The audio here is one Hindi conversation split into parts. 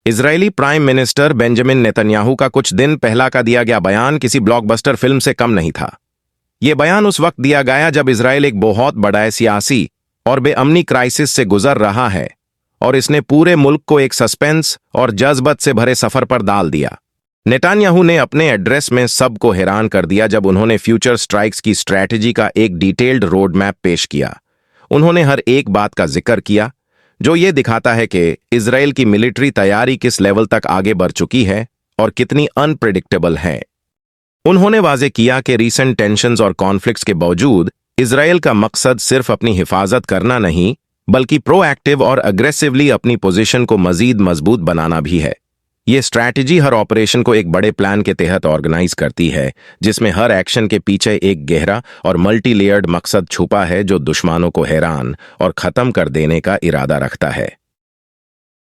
Israeli prime minister Benjamin Netanyahu का कुछ दिन पहला का दिया गया बयान किसी ब्लॉकबस्टर फिल्म से कम नहीं था। यह बयान उस वक्त दिया गया जब इजरायल एक बहुत बड़ा सियासी और बेअमनी क्राइसिस से गुजर रहा है और इसने पूरे मुल्क को एक सस्पेंस और जज्बत से भरे सफर पर डाल दिया। नेतन्याहू ने अपने एड्रेस में सबको हैरान कर दिया जब उन्होंने फ्यूचर स्ट्राइक्स की स्ट्रैटेजी का एक डिटेल्ड रोड मैप पेश किया। उन्होंने हर एक बात का जिक्र किया जो ये दिखाता है कि इजरायल की मिलिट्री तैयारी किस लेवल तक आगे बढ़ चुकी है और कितनी अनप्रेडिक्टेबल है। उन्होंने वाजे किया कि रीसेंट टेंशन्स और कॉन्फ्लिक्ट्स के बावजूद इजरायल का मकसद सिर्फ अपनी हिफाजत करना नहीं बल्कि प्रोएक्टिव और अग्रेसिवली अपनी पोजीशन को मजीद मजबूत बनाना भी है। ये स्ट्रैटेजी हर ऑपरेशन को एक बड़े प्लान के तहत ऑर्गेनाइज करती है जिसमें हर एक्शन के पीछे एक गहरा और मल्टी लेयर्ड मकसद छुपा है जो दुश्मनों को हैरान और खत्म कर देने का इरादा रखता है।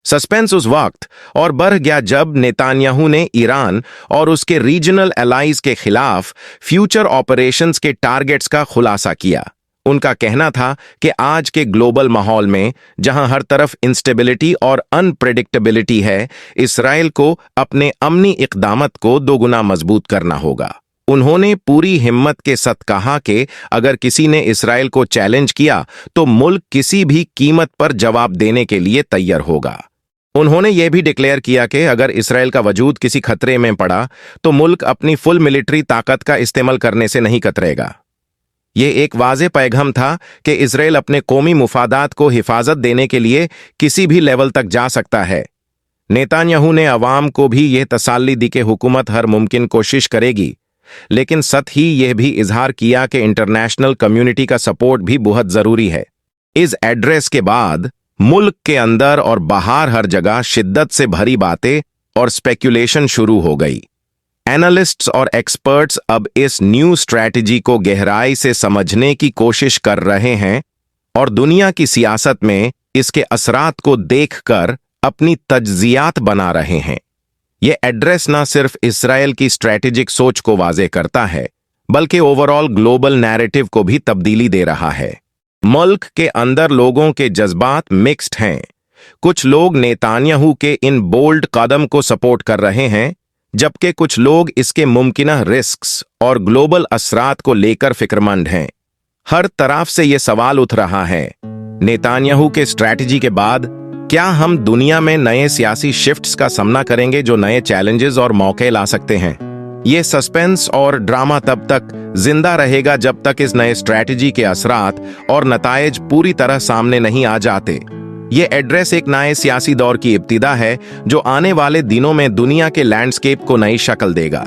सस्पेंस उस वक्त और बढ़ गया जब नेतन्याहू ने ईरान और उसके रीजनल एलाइज के खिलाफ फ्यूचर ऑपरेशंस के टारगेट्स का खुलासा किया। उनका कहना था कि आज के ग्लोबल माहौल में जहां हर तरफ इंस्टेबिलिटी और अनप्रेडिक्टेबिलिटी है, इस्राएल को अपने अमनी इक़दामत को दोगुना मजबूत करना होगा। उन्होंने पूरी हिम्मत के साथ कहा कि अगर किसी ने इस्राएल को चैलेंज किया तो मुल्क किसी भी कीमत पर जवाब देने के लिए तैयार होगा। उन्होंने यह भी डिक्लेयर किया कि अगर इस्राएल का वजूद किसी खतरे में पड़ा तो मुल्क अपनी फुल मिलिट्री ताकत का इस्तेमाल करने से नहीं कतरेगा। यह एक वाज़े पैगाम था कि इजरायल अपने कौमी मुफादात को हिफाजत देने के लिए किसी भी लेवल तक जा सकता है। नेतन्याहू ने अवाम को भी यह तसल्ली दी कि हुकूमत हर मुमकिन कोशिश करेगी, लेकिन साथ ही यह भी इजहार किया कि इंटरनेशनल कम्युनिटी का सपोर्ट भी बहुत जरूरी है। इस एड्रेस के बाद मुल्क के अंदर और बाहर हर जगह शिद्दत से भरी बातें और स्पेक्युलेशन शुरू हो गई। एनालिस्ट्स और एक्सपर्ट्स अब इस न्यू स्ट्रैटेजी को गहराई से समझने की कोशिश कर रहे हैं और दुनिया की सियासत में इसके असरात को देखकर अपनी तज्जियात बना रहे हैं। यह एड्रेस न सिर्फ इस्राएल की स्ट्रैटेजिक सोच को वाजे करता है बल्कि ओवरऑल ग्लोबल नैरेटिव को भी तब्दीली दे रहा है। मुल्क के अंदर लोगों के जज्बात मिक्स्ड हैं। कुछ लोग नेतन्याहू के इन बोल्ड कदम को सपोर्ट कर रहे हैं जबकि कुछ लोग इसके मुमकिना रिस्क्स और ग्लोबल असरात को लेकर फिक्रमंद हैं। हर तरफ से यह सवाल उठ रहा है, नेतन्याहू के स्ट्रैटेजी के बाद क्या हम दुनिया में नए सियासी शिफ्ट्स का सामना करेंगे जो नए चैलेंजेस और मौके ला सकते हैं। यह सस्पेंस और ड्रामा तब तक जिंदा रहेगा जब तक इस नए स्ट्रैटेजी के असरात और नतायज पूरी तरह सामने नहीं आ जाते। यह एड्रेस एक नए सियासी दौर की इब्तिदा है जो आने वाले दिनों में दुनिया के लैंडस्केप को नई शक्ल देगा।